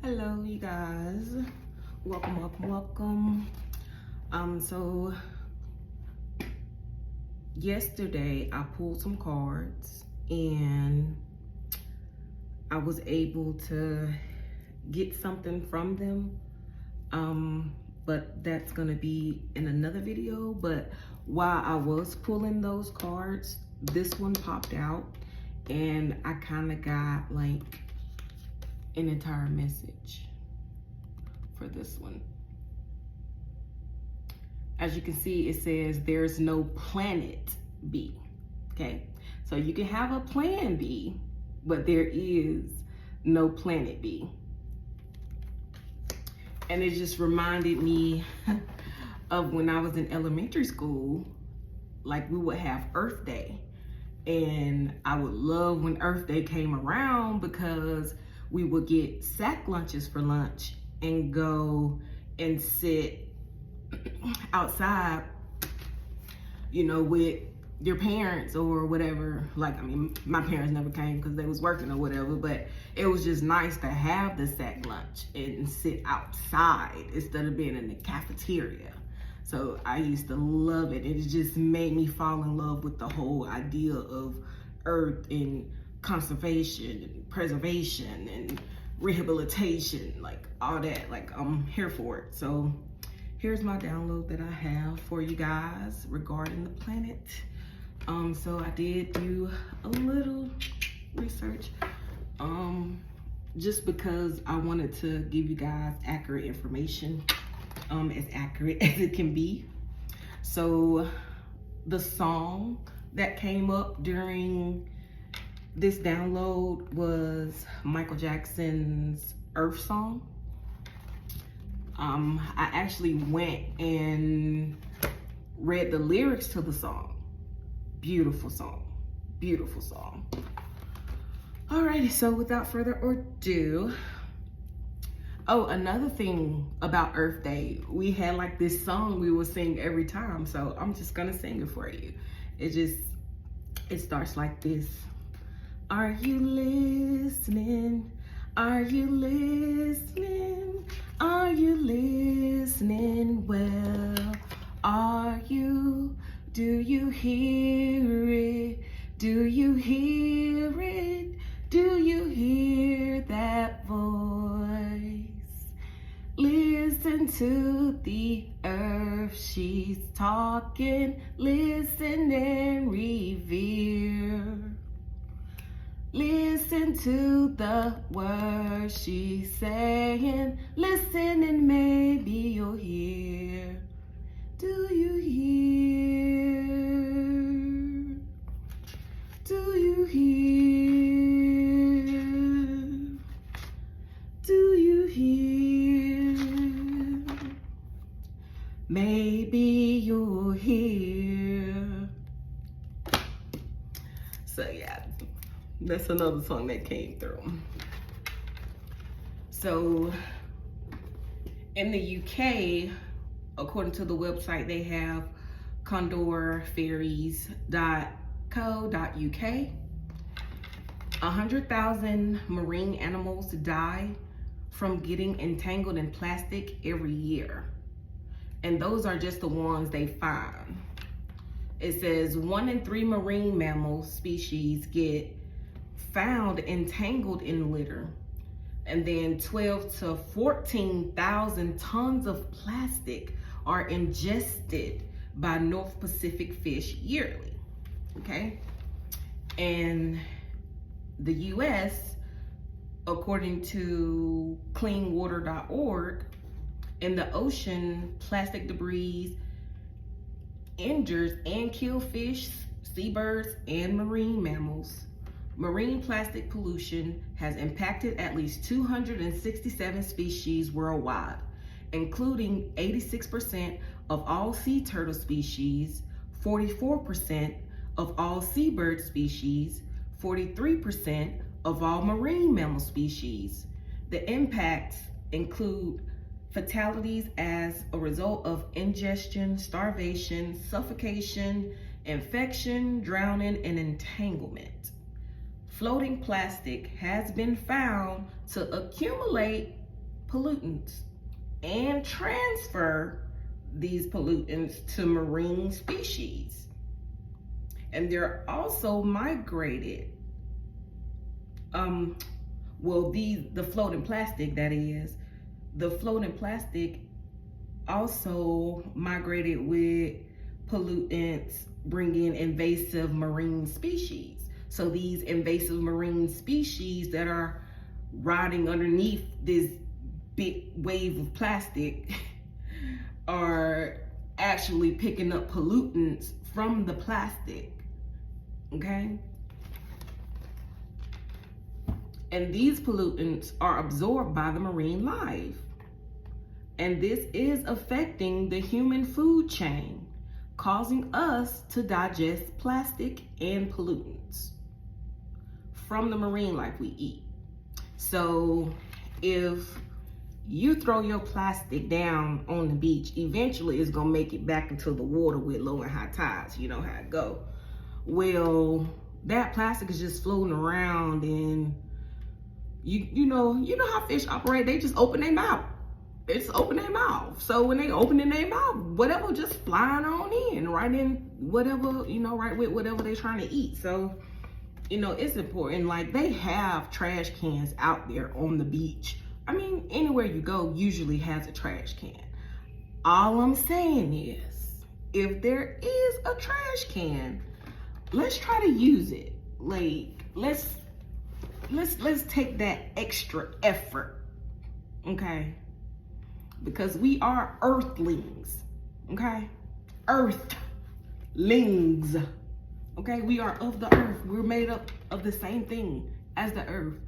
Hello, you guys. Welcome. So yesterday I pulled some cards and I was able to get something from them. But that's gonna be in another video. But while I was pulling those cards, this one popped out and I kind of got like an entire message for this one. As you can see, it says there's no planet B. Okay, so you can have a plan B, but there is no planet B. And it just reminded me of when I was in elementary school. Like, we would have Earth Day, and I would love when Earth Day came around because we would get sack lunches for lunch and go and sit outside, you know, with your parents or whatever. Like, I mean, my parents never came because they was working or whatever, but it was just nice to have the sack lunch and sit outside instead of being in the cafeteria. So I used to love it. It just made me fall in love with the whole idea of Earth and conservation and preservation and rehabilitation, like all that. Like, I'm here for it. So here's my download that I have for you guys regarding the planet. So I did do a little research, just because I wanted to give you guys accurate information, as accurate as it can be. So the song that came up during this download was Michael Jackson's Earth Song. I actually went and read the lyrics to the song. Beautiful song. Alrighty, so without further ado, oh, another thing about Earth Day, we had like this song we would sing every time, so I'm just gonna sing it for you. It starts like this. Are you listening? Are you listening? Are you listening? Well, are you? Do you hear it? Do you hear it? Do you hear that voice? Listen to the earth, she's talking. Listen and revere. Listen to the words she's saying. Listen and maybe you'll hear. Do you hear? Do you hear? Do you hear? Maybe you'll hear. So yeah, that's another song that came through. So in the UK, according to the website, they have condorferries.co.uk. 100,000 marine animals die from getting entangled in plastic every year. And those are just the ones they find. It says 1 in 3 marine mammal species get found entangled in litter. And then 12 to 14,000 tons of plastic are ingested by North Pacific fish yearly, okay? And the US, according to cleanwater.org, in the ocean, plastic debris injures and kills fish, seabirds, and marine mammals. Marine plastic pollution has impacted at least 267 species worldwide, including 86% of all sea turtle species, 44% of all seabird species, 43% of all marine mammal species. The impacts include fatalities as a result of ingestion, starvation, suffocation, infection, drowning, and entanglement. Floating plastic has been found to accumulate pollutants and transfer these pollutants to marine species. And they're also migrated. The floating plastic, that is, the floating plastic also migrated with pollutants, bringing invasive marine species. So these invasive marine species that are riding underneath this big wave of plastic are actually picking up pollutants from the plastic, okay? And these pollutants are absorbed by the marine life. And this is affecting the human food chain, causing us to digest plastic and pollutants from the marine life we eat. So if you throw your plastic down on the beach, eventually it's gonna make it back into the water with low and high tides. You know how it go. Well, that plastic is just floating around, and you know how fish operate. They just open their mouth. They just open their mouth. So when they open in their mouth, whatever just flying on in, right in whatever, right with whatever they're trying to eat. So, it's important. Like, they have trash cans out there on the beach. I mean, anywhere you go usually has a trash can. All I'm saying is, if there is a trash can, let's try to use it. Like, let's take that extra effort, okay? Because we are earthlings, okay? Earthlings, okay? We are of the earth. We're made up of the same thing as the earth.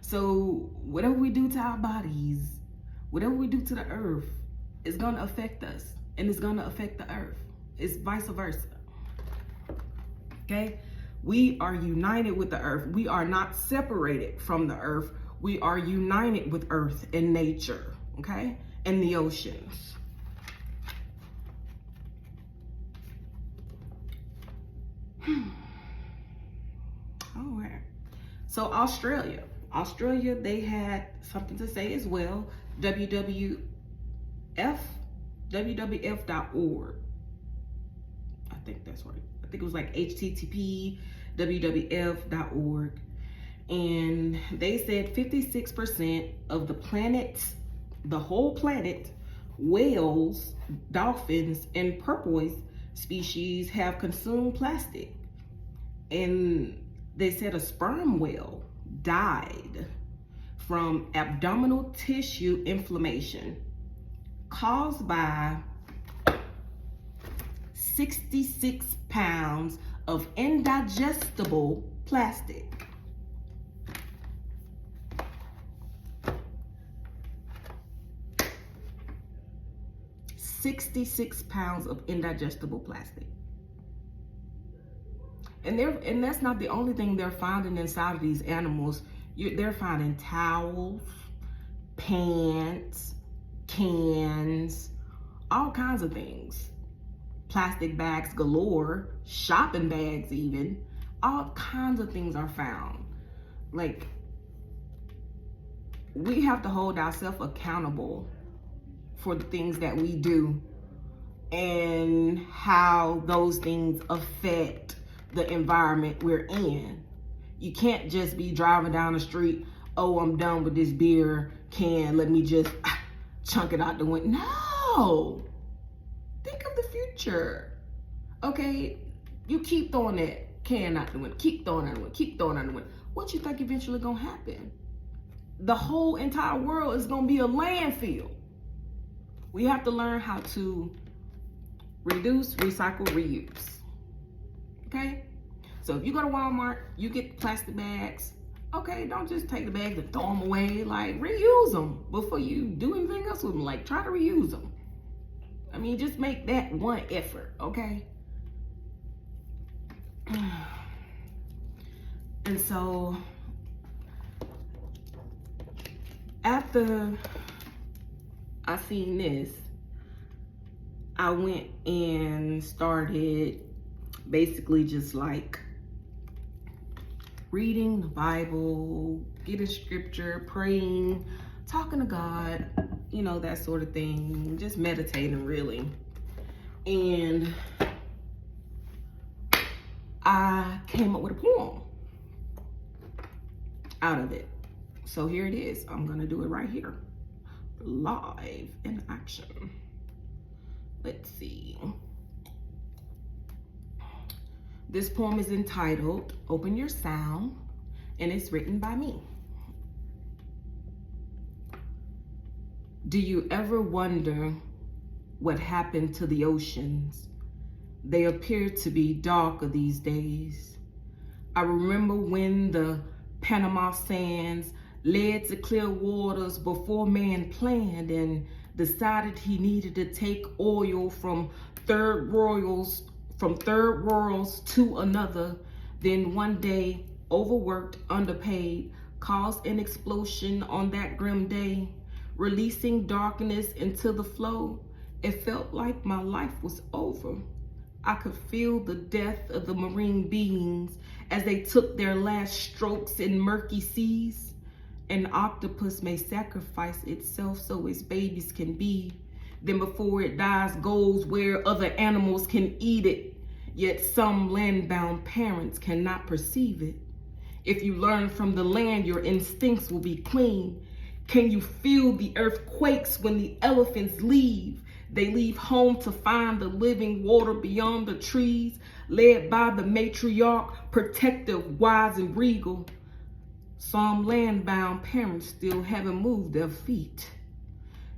So whatever we do to our bodies, whatever we do to the earth, is gonna affect us, and it's gonna affect the earth. It's vice versa, okay? We are united with the earth. We are not separated from the earth. We are united with earth and nature, okay? And the oceans. All right. So Australia, they had something to say as well. WWF.org. I think that's right. I think it was like HTTP wwf.org. And they said 56% of the whole planet, whales, dolphins, and porpoise species have consumed plastic. And they said a sperm whale died from abdominal tissue inflammation caused by 66 pounds of indigestible plastic. $66 pounds of indigestible plastic. And that's not the only thing they're finding inside of these animals. They're finding towels, pants, cans, all kinds of things. Plastic bags galore, shopping bags even. All kinds of things are found. Like, we have to hold ourselves accountable for the things that we do and how those things affect the environment we're in. You can't just be driving down the street, oh, I'm done with this beer can, let me just chunk it out the window. No! Think of the future. Okay? You keep throwing that can out the window, keep throwing it out the window, keep throwing it out the window. What you think eventually gonna happen? The whole entire world is gonna be a landfill. We have to learn how to reduce, recycle, reuse. Okay? So if you go to Walmart, you get plastic bags. Okay, don't just take the bags and throw them away. Like, reuse them before you do anything else with them. Like, try to reuse them. I mean, just make that one effort, okay? And so, after I seen this, I went and started basically just like reading the Bible, getting scripture, praying talking to God, you know, that sort of thing, just meditating really. And I came up with a poem out of it. So here it is. I'm gonna do it right here, live in action. Let's see. This poem is entitled Open Your Sound, and it's written by me. Do you ever wonder what happened to the oceans? They appear to be darker these days. I remember when the Panama sands led to clear waters before man planned and decided he needed to take oil from third worlds to another. Then one day, overworked, underpaid, caused an explosion on that grim day, releasing darkness into the flow. It felt like my life was over. I could feel the death of the marine beings as they took their last strokes in murky seas. An octopus may sacrifice itself so its babies can be, then before it dies goes where other animals can eat it. Yet some land-bound parents cannot perceive it. If you learn from the land, your instincts will be clean. Can you feel the earth quakes when the elephants leave? They leave home to find the living water beyond the trees, led by the matriarch, protective, wise, and regal. Some land-bound parents still haven't moved their feet.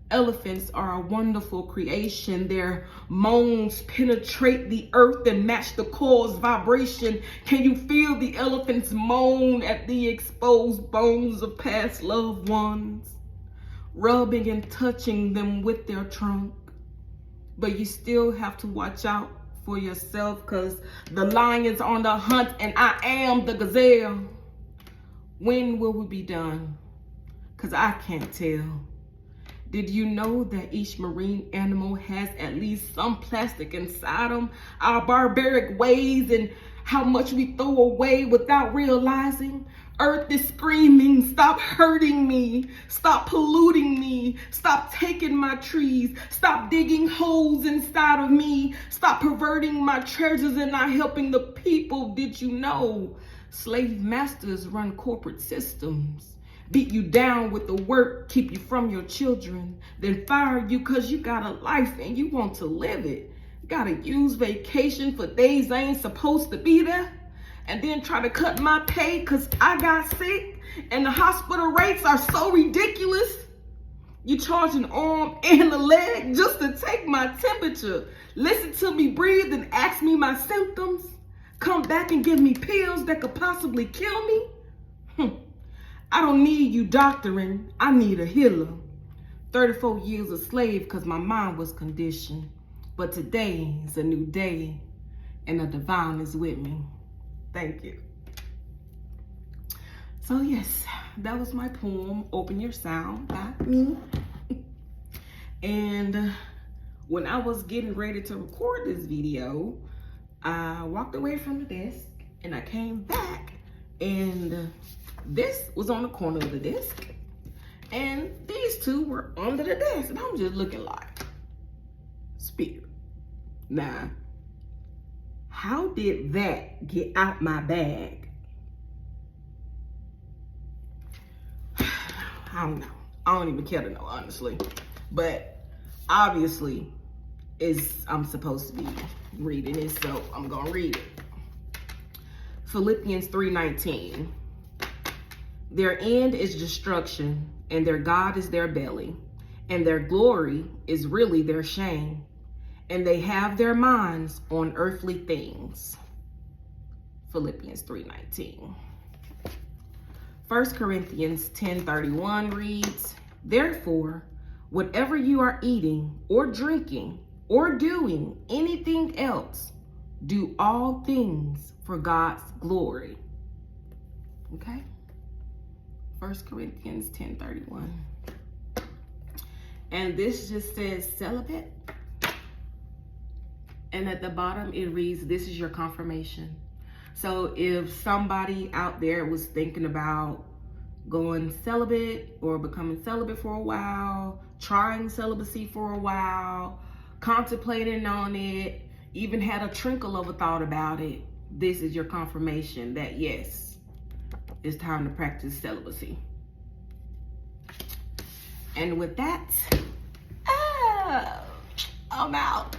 Elephants are a wonderful creation. Their moans penetrate the earth and match the core's vibration. Can you feel the elephants moan at the exposed bones of past loved ones, rubbing and touching them with their trunk? But you still have to watch out for yourself, because the lion's on the hunt and I am the gazelle. When will we be done? Because I can't tell. Did you know that each marine animal has at least some plastic inside them? Our barbaric ways and how much we throw away without realizing. Earth is screaming, stop hurting me, stop polluting me, stop taking my trees, stop digging holes inside of me, stop perverting my treasures and not helping the people. Did you know slave masters run corporate systems? Beat you down with the work, keep you from your children, then fire you because you got a life and you want to live it. Gotta use vacation for days I ain't supposed to be there, and then try to cut my pay because I got sick and the hospital rates are so ridiculous. You charge an arm and a leg just to take my temperature, listen to me breathe and ask me my symptoms, come back and give me pills that could possibly kill me. I don't need you doctoring, I need a healer. 34 years a slave because my mind was conditioned. But today is a new day and the divine is with me. Thank you. So yes, that was my poem, Open Your Sound, by me. And when I was getting ready to record this video, I walked away from the desk and I came back and this was on the corner of the desk, and these two were under the desk, and I'm just looking like, Spirit. Now, how did that get out my bag? I don't know. I don't even care to know, honestly. But obviously, I'm supposed to be reading it, so I'm gonna read it. Philippians 3:19. Their end is destruction, and their God is their belly, and their glory is really their shame, and they have their minds on earthly things. Philippians 3:19. 1 Corinthians 10:31 reads, therefore, whatever you are eating or drinking or doing anything else, do all things for God's glory. Okay? 1 Corinthians 10:31. And this just says celibate. And at the bottom it reads, this is your confirmation. So if somebody out there was thinking about going celibate or becoming celibate for a while, trying celibacy for a while, contemplating on it, even had a trinkle of a thought about it, this is your confirmation that yes, it's time to practice celibacy. And with that, I'm out.